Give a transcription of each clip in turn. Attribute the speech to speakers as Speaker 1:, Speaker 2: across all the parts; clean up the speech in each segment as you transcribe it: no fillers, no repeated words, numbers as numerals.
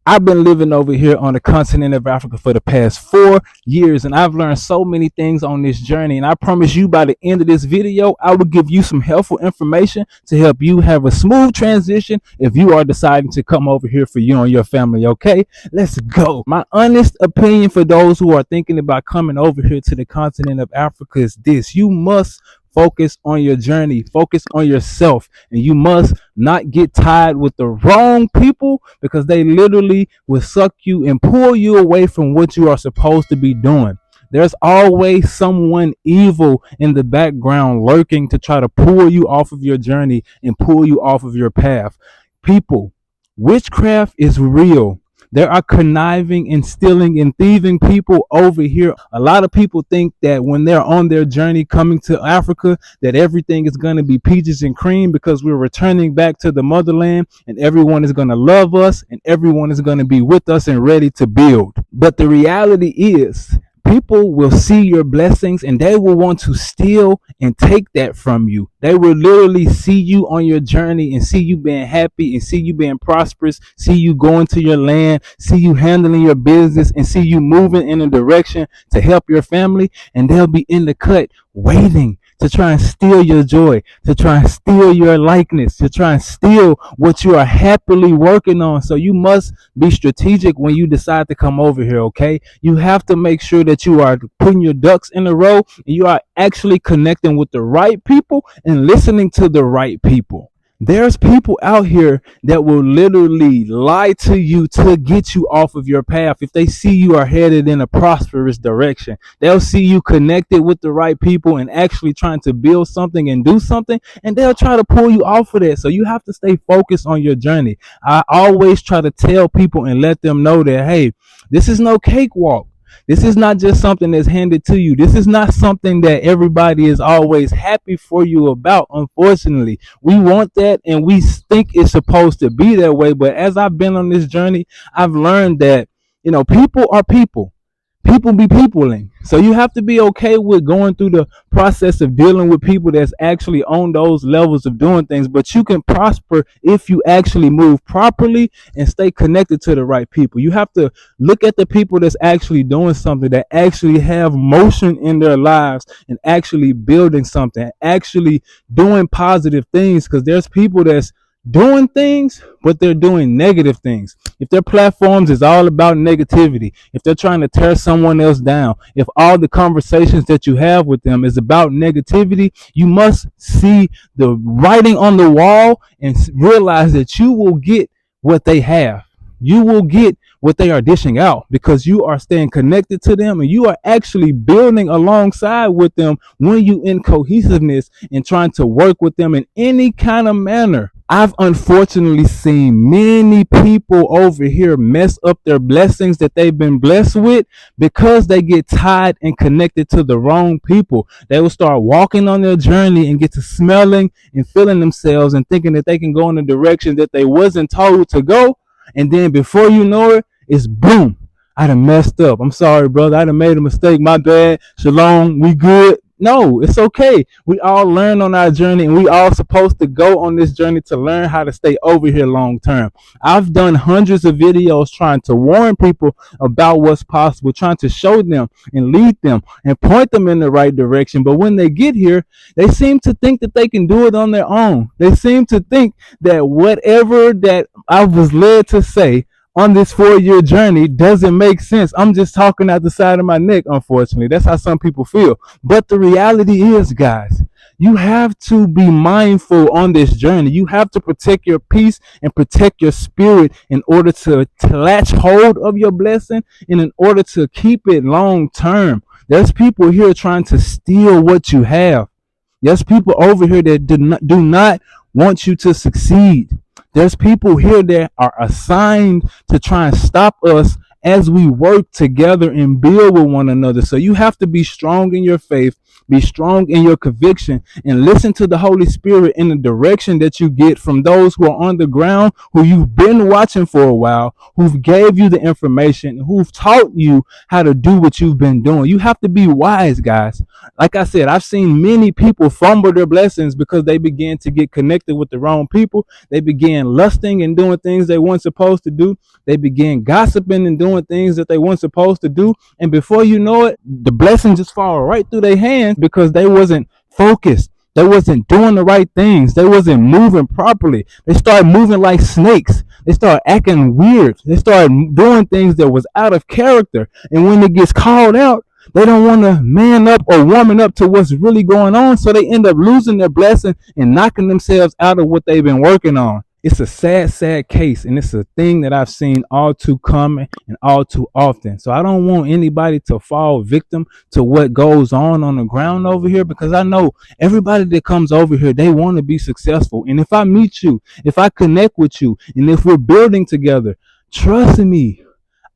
Speaker 1: I've been living over here on the continent of Africa for the past 4 years, and I've learned so many things on this journey. And I promise you, by the end of this video, I will give you some helpful information to help you have a smooth transition if you are deciding to come over here for you and your family. Okay, let's go. My honest opinion for those who are thinking about coming over here to the continent of Africa is this: you must focus on your journey, focus on yourself, and you must not get tied with the wrong people, because they literally will suck you and pull you away from what you are supposed to be doing. There's always someone evil in the background lurking to try to pull you off of your journey and pull you off of your path. People, witchcraft is real. There are conniving and stealing and thieving people over here. A lot of people think that when they're on their journey coming to Africa, that everything is going to be peaches and cream because we're returning back to the motherland and everyone is going to love us and everyone is going to be with us and ready to build. But the reality is, people will see your blessings and they will want to steal and take that from you. They will literally see you on your journey and see you being happy and see you being prosperous, see you going to your land, see you handling your business, and see you moving in a direction to help your family. And they'll be in the cut waiting to try and steal your joy, to try and steal your likeness, to try and steal what you are happily working on. So you must be strategic when you decide to come over here, okay? You have to make sure that you are putting your ducks in a row and you are actually connecting with the right people and listening to the right people. There's people out here that will literally lie to you to get you off of your path. If they see you are headed in a prosperous direction, they'll see you connected with the right people and actually trying to build something and do something, and they'll try to pull you off of that. So you have to stay focused on your journey. I always try to tell people and let them know that, hey, this is no cakewalk. This is not just something that's handed to you. This is not something that everybody is always happy for you about. Unfortunately, we want that and we think it's supposed to be that way. But as I've been on this journey, I've learned that, people are people. People be peopling. So you have to be okay with going through the process of dealing with people that's actually on those levels of doing things. But you can prosper if you actually move properly and stay connected to the right people. You have to look at the people that's actually doing something, that actually have motion in their lives and actually building something, actually doing positive things, because there's people that's doing things, but they're doing negative things. If their platforms is all about negativity, if they're trying to tear someone else down, if all the conversations that you have with them is about negativity, you must see the writing on the wall and realize that you will get what they have. You will get what they are dishing out because you are staying connected to them and you are actually building alongside with them when you in cohesiveness and trying to work with them in any kind of manner. I've unfortunately seen many people over here mess up their blessings that they've been blessed with because they get tied and connected to the wrong people. They will start walking on their journey and get to smelling and feeling themselves and thinking that they can go in a direction that they wasn't told to go. And then before you know it, it's boom. I done messed up. I'm sorry, brother. I done made a mistake. My bad. Shalom. We good. No, it's okay. We all learn on our journey and we all supposed to go on this journey to learn how to stay over here long term. I've done hundreds of videos trying to warn people about what's possible, trying to show them and lead them and point them in the right direction. But when they get here, they seem to think that they can do it on their own. They seem to think that whatever that I was led to say on this 4-year journey doesn't make sense. I'm just talking out the side of my neck, unfortunately. That's how some people feel. But the reality is, guys, you have to be mindful on this journey. You have to protect your peace and protect your spirit in order to latch hold of your blessing and in order to keep it long term. There's people here trying to steal what you have. There's people over here that do not want you to succeed. There's people here that are assigned to try and stop us as we work together and build with one another. So you have to be strong in your faith, be strong in your conviction, and listen to the Holy Spirit in the direction that you get from those who are on the ground, who you've been watching for a while, who've gave you the information, who've taught you how to do what you've been doing. You have to be wise, guys. Like I said, I've seen many people fumble their blessings because they began to get connected with the wrong people. They began lusting and doing things they weren't supposed to do. They began gossiping and doing things that they weren't supposed to do. And before you know it, the blessing just fall right through their hands because they wasn't focused. They wasn't doing the right things. They wasn't moving properly. They started moving like snakes. They started acting weird. They started doing things that was out of character. And when it gets called out, they don't want to man up or woman up to what's really going on. So they end up losing their blessing and knocking themselves out of what they've been working on. It's a sad, sad case, and it's a thing that I've seen all too common and all too often. So I don't want anybody to fall victim to what goes on the ground over here, because I know everybody that comes over here, they want to be successful. And if I meet you, if I connect with you, and if we're building together, trust me,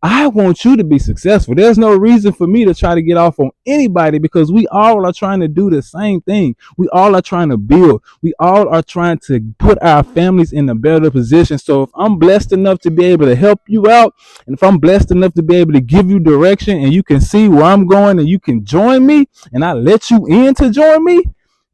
Speaker 1: I want you to be successful. There's no reason for me to try to get off on anybody, because we all are trying to do the same thing. We all are trying to build. We all are trying to put our families in a better position. So if I'm blessed enough to be able to help you out, and if I'm blessed enough to be able to give you direction, and you can see where I'm going and you can join me, and I let you in to join me,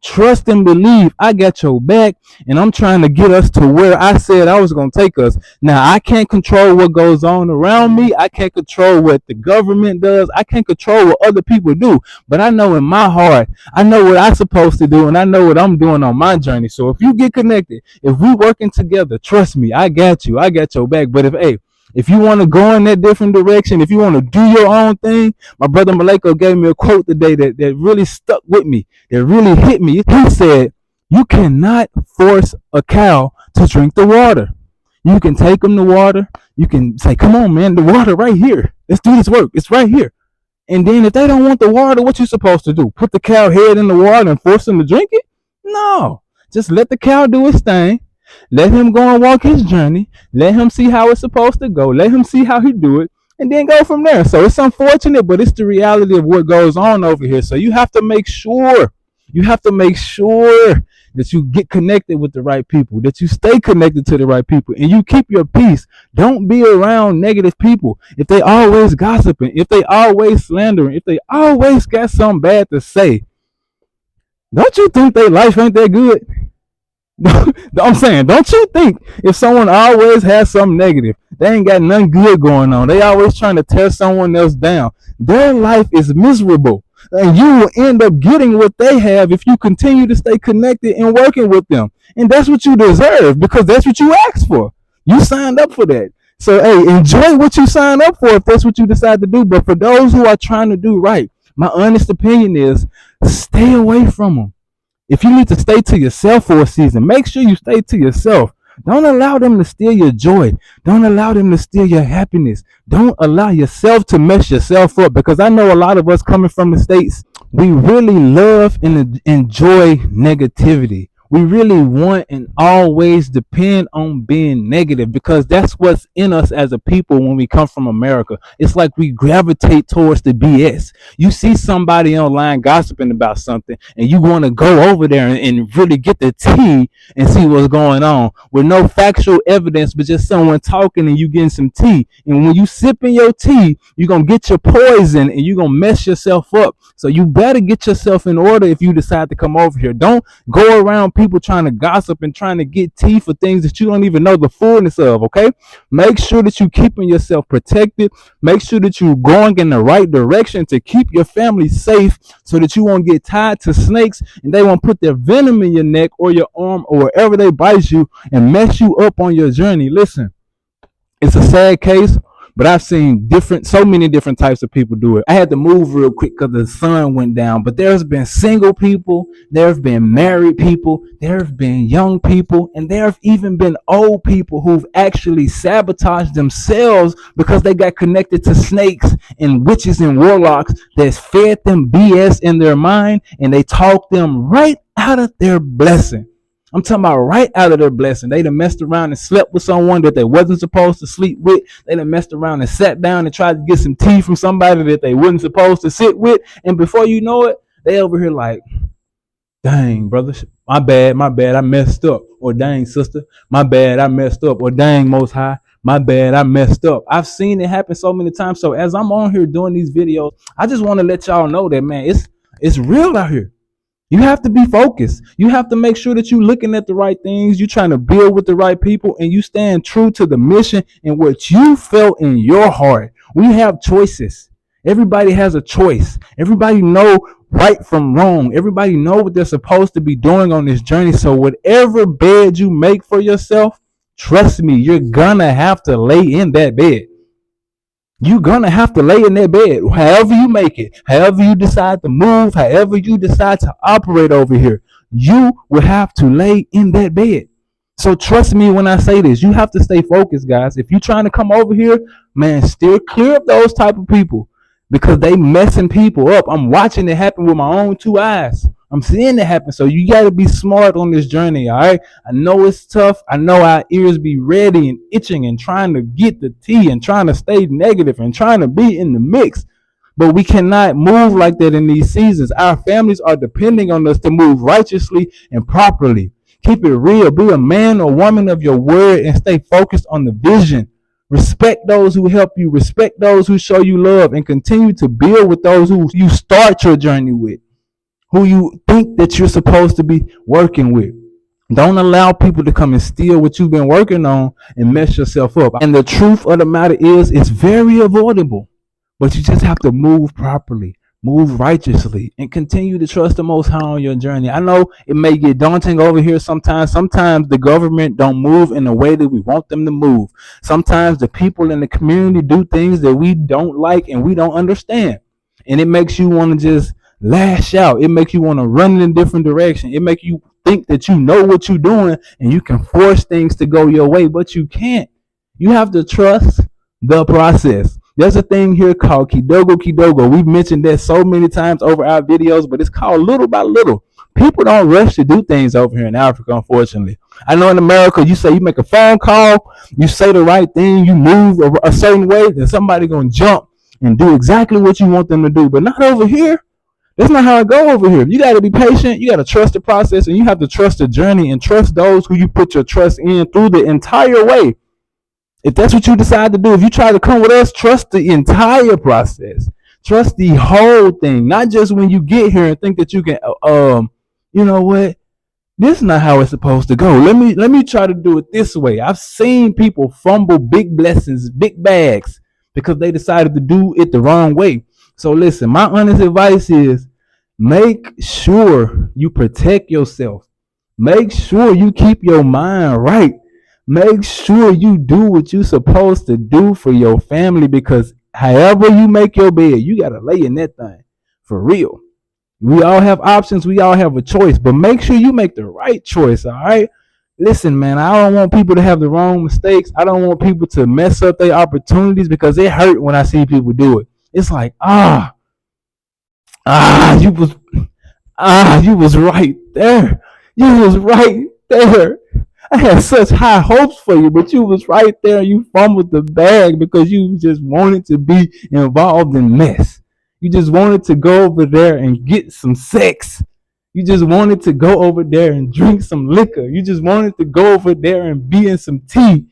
Speaker 1: trust and believe I got your back, and I'm trying to get us to where I said I was going to take us. Now, I can't control what goes on around me. I can't control what the government does. I can't control what other people do. But I know in my heart, I know what I'm supposed to do, and I know what I'm doing on my journey. So if you get connected, if we working together, trust me, I got you. I got your back. But if you want to go in that different direction, if you want to do your own thing, my brother Maleko gave me a quote today that really stuck with me, that really hit me. He said, you cannot force a cow to drink the water. You can take them the water. You can say, come on, man, the water right here. Let's do this work. It's right here. And then if they don't want the water, what you supposed to do? Put the cow head in the water and force them to drink it? No. Just let the cow do its thing. Let him go and walk his journey. Let him see how it's supposed to go. Let him see how he do it, and then go from there. So it's unfortunate, but it's the reality of what goes on over here. So you have to make sure, that you get connected with the right people, that you stay connected to the right people, and you keep your peace. Don't be around negative people. If they always gossiping, if they always slandering, if they always got something bad to say, don't you think their life ain't that good? I'm saying, don't you think if someone always has something negative, they ain't got nothing good going on, they always trying to tear someone else down, their life is miserable, and you will end up getting what they have if you continue to stay connected and working with them. And that's what you deserve, because that's what you asked for. You signed up for that. So hey, enjoy what you signed up for if that's what you decide to do. But for those who are trying to do right, my honest opinion is stay away from them. If you need to stay to yourself for a season, make sure you stay to yourself. Don't allow them to steal your joy. Don't allow them to steal your happiness. Don't allow yourself to mess yourself up, because I know a lot of us coming from the States, we really love and enjoy negativity. We really want and always depend on being negative, because that's what's in us as a people when we come from America. It's like we gravitate towards the BS. You see somebody online gossiping about something, and you want to go over there and really get the tea and see what's going on with no factual evidence, but just someone talking and you getting some tea. And when you sipping your tea, you're going to get your poison and you're going to mess yourself up. So you better get yourself in order if you decide to come over here. Don't go around people trying to gossip and trying to get tea for things that you don't even know the fullness of. Okay, make sure that you keeping yourself protected. Make sure that you're going in the right direction to keep your family safe, so that you won't get tied to snakes and they won't put their venom in your neck or your arm or wherever they bite you and mess you up on your journey. Listen, it's a sad case, but I've seen so many different types of people do it. I had to move real quick because the sun went down, but there's been single people, there have been married people, there have been young people, and there have even been old people who've actually sabotaged themselves because they got connected to snakes and witches and warlocks that fed them BS in their mind, and they talked them right out of their blessing. I'm talking about right out of their blessing. They done messed around and slept with someone that they wasn't supposed to sleep with. They done messed around and sat down and tried to get some tea from somebody that they wasn't supposed to sit with. And before you know it, they over here like, dang, brother, my bad, I messed up. Or dang, sister, my bad, I messed up. Or dang, most high, my bad, I messed up. I've seen it happen so many times. So as I'm on here doing these videos, I just want to let y'all know that, man, it's real out here. You have to be focused. You have to make sure that you're looking at the right things. You're trying to build with the right people, and you stand true to the mission and what you felt in your heart. We have choices. Everybody has a choice. Everybody know right from wrong. Everybody know what they're supposed to be doing on this journey. So whatever bed you make for yourself, trust me, you're gonna have to lay in that bed. You're gonna have to lay in that bed, however you make it, however you decide to move, however you decide to operate over here. You will have to lay in that bed. So trust me when I say this. You have to stay focused, guys. If you're trying to come over here, man, steer clear of those type of people because they messing people up. I'm watching it happen with my own two eyes. I'm seeing it happen. So you got to be smart on this journey, all right? I know it's tough. I know our ears be ready and itching and trying to get the tea and trying to stay negative and trying to be in the mix. But we cannot move like that in these seasons. Our families are depending on us to move righteously and properly. Keep it real. Be a man or woman of your word and stay focused on the vision. Respect those who help you. Respect those who show you love and continue to build with those who you start your journey with, who you think that you're supposed to be working with. Don't allow people to come and steal what you've been working on and mess yourself up. And the truth of the matter is, it's very avoidable, but you just have to move properly, move righteously, and continue to trust the Most High on your journey. I know it may get daunting over here sometimes. Sometimes the government don't move in the way that we want them to move. Sometimes the people in the community do things that we don't like and we don't understand. And it makes you want to just lash out. It makes you want to run in a different direction. It makes you think that you know what you're doing and you can force things to go your way, but you can't. You have to trust the process. There's a thing here called kidogo. We've mentioned that so many times over our videos, but it's called little by little. People don't rush to do things over here in Africa, unfortunately. I know in America, you say you make a phone call, you say the right thing, you move a certain way, then somebody gonna jump and do exactly what you want them to do. But not over here. That's not how it go over here. You got to be patient. You got to trust the process, and you have to trust the journey and trust those who you put your trust in through the entire way. If that's what you decide to do, if you try to come with us, trust the entire process. Trust the whole thing, not just when you get here and think that you can, you know what? This is not how it's supposed to go. Let me try to do it this way. I've seen people fumble big blessings, big bags, because they decided to do it the wrong way. So listen, my honest advice is make sure you protect yourself. Make sure you keep your mind right. Make sure you do what you're supposed to do for your family, because however you make your bed, you got to lay in that thing for real. We all have options. We all have a choice, but make sure you make the right choice. All right. Listen, man, I don't want people to have the wrong mistakes. I don't want people to mess up their opportunities, because it hurt when I see people do it. It's like, you was right there. You was right there. I had such high hopes for you, but you was right there. You fumbled the bag because you just wanted to be involved in mess. You just wanted to go over there and get some sex. You just wanted to go over there and drink some liquor. You just wanted to go over there and be in some tea.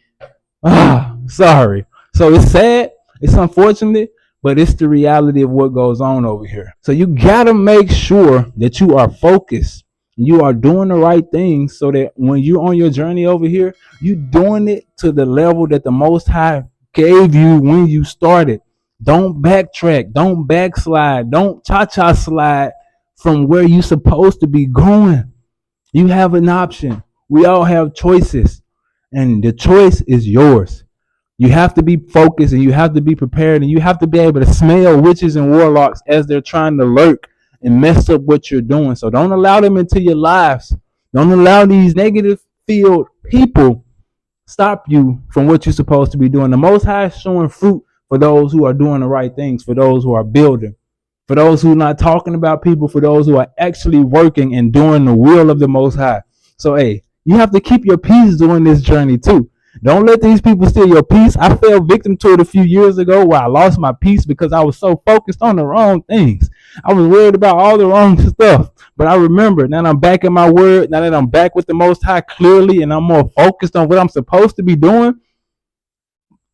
Speaker 1: Sorry. So it's sad. It's unfortunate, but it's the reality of what goes on over here. So you got to make sure that you are focused. You are doing the right things so that when you're on your journey over here, you're doing it to the level that the Most High gave you when you started. Don't backtrack. Don't backslide. Don't cha-cha slide from where you're supposed to be going. You have an option. We all have choices, and the choice is yours. You have to be focused, and you have to be prepared, and you have to be able to smell witches and warlocks as they're trying to lurk and mess up what you're doing. So don't allow them into your lives. Don't allow these negative filled people stop you from what you're supposed to be doing. The Most High is showing fruit for those who are doing the right things, for those who are building, for those who are not talking about people, for those who are actually working and doing the will of the Most High. So, hey, You have to keep your peace during this journey too. Don't let these people steal your peace. I fell victim to it a few years ago where I lost my peace because I was so focused on the wrong things. I was worried about all the wrong stuff. But I remember now that I'm back in my word, now that I'm back with the Most High clearly and I'm more focused on what I'm supposed to be doing,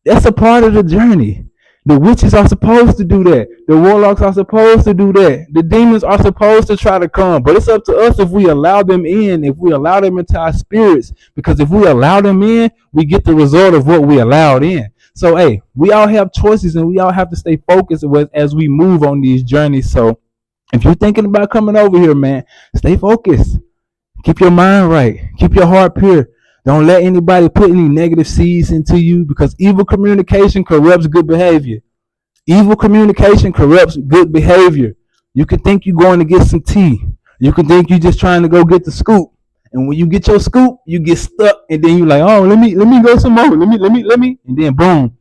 Speaker 1: that's a part of the journey. The witches are supposed to do that. The warlocks are supposed to do that. The demons are supposed to try to come. But it's up to us if we allow them in, if we allow them into our spirits. Because if we allow them in, we get the result of what we allowed in. So, hey, we all have choices and we all have to stay focused as we move on these journeys. So, if you're thinking about coming over here, man, stay focused. Keep your mind right. Keep your heart pure. Don't let anybody put any negative seeds into you because evil communication corrupts good behavior. Evil communication corrupts good behavior. You can think you're going to get some tea. You can think you're just trying to go get the scoop. And when you get your scoop, you get stuck and then you're like, oh, let me go some more. Let me. And then boom,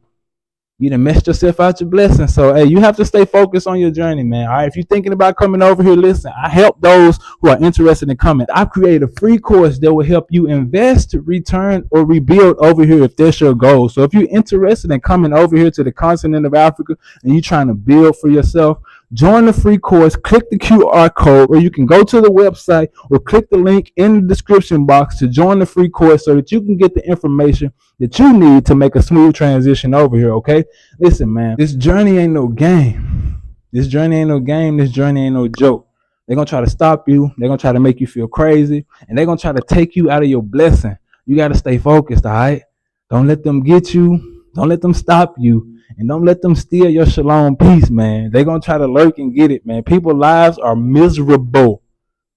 Speaker 1: you done messed yourself out your blessing. So, hey, you have to stay focused on your journey, man. All right. If you're thinking about coming over here, listen, I help those who are interested in coming. I've created a free course that will help you invest, return, or rebuild over here if that's your goal. So if you're interested in coming over here to the continent of Africa and you're trying to build for yourself, join the free course, click the QR code, or you can go to the website or click the link in the description box to join the free course so that you can get the information that you need to make a smooth transition over here, okay? Listen, man, this journey ain't no game. This journey ain't no game. This journey ain't no joke. They're going to try to stop you. They're going to try to make you feel crazy, and they're going to try to take you out of your blessing. You got to stay focused, all right? Don't let them get you. Don't let them stop you. And don't let them steal your shalom peace, man. They're going to try to lurk and get it, man. People's lives are miserable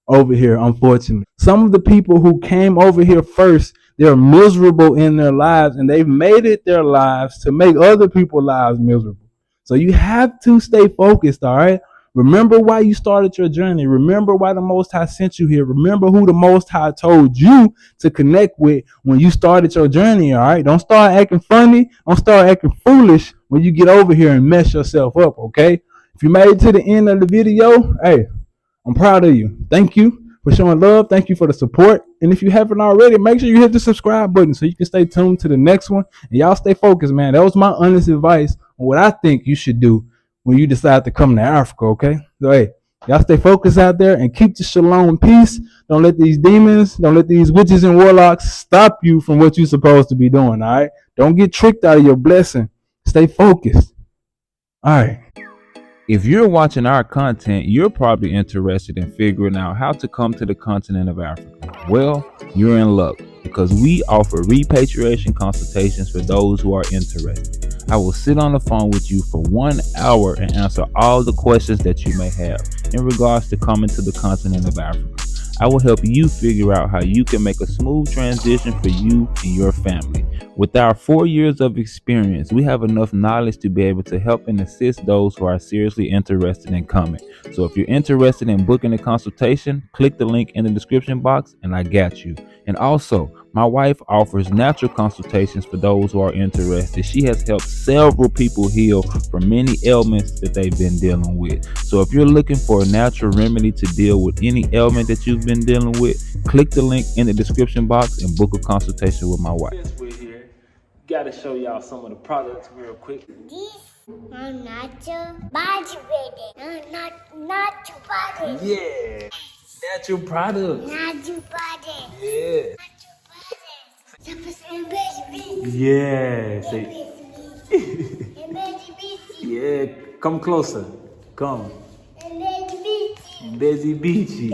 Speaker 1: over here, unfortunately. Some of the people who came over here first, they're miserable in their lives, and they've made it their lives to make other people's lives miserable. So you have to stay focused, all right? Remember why you started your journey. Remember why the Most High sent you here. Remember who the Most High told you to connect with when you started your journey, all right? Don't start acting funny. Don't start acting foolish when you get over here and mess yourself up, okay? If you made it to the end of the video, hey, I'm proud of you. Thank you for showing love. Thank you for the support. And if you haven't already, make sure you hit the subscribe button so you can stay tuned to the next one. And y'all stay focused, man. That was my honest advice on what I think you should do when you decide to come to Africa, okay? So, hey, y'all stay focused out there and keep the shalom and peace. Don't let these demons, don't let these witches and warlocks stop you from what you're supposed to be doing, all right? Don't get tricked out of your blessing. Stay focused. All right.
Speaker 2: If you're watching our content, you're probably interested in figuring out how to come to the continent of Africa. Well, you're in luck because we offer repatriation consultations for those who are interested. I will sit on the phone with you for 1 hour and answer all the questions that you may have in regards to coming to the continent of Africa. I will help you figure out how you can make a smooth transition for you and your family. With our 4 years of experience, we have enough knowledge to be able to help and assist those who are seriously interested in coming. So if you're interested in booking a consultation, click the link in the description box and I got you. And also, my wife offers natural consultations for those who are interested. She has helped several people heal from many ailments that they've been dealing with. So if you're looking for a natural remedy to deal with any ailment that you've been dealing with, click the link in the description box and book a consultation with my wife.
Speaker 1: Since we're here, gotta show y'all some of the products real quick.
Speaker 3: This I'm not your body ready. I'm not your body.
Speaker 1: Yeah, natural products.
Speaker 3: Not your body.
Speaker 1: Yeah.
Speaker 3: Not your body.
Speaker 1: Yeah. Say, yeah. Come closer. Come. Busy beachy.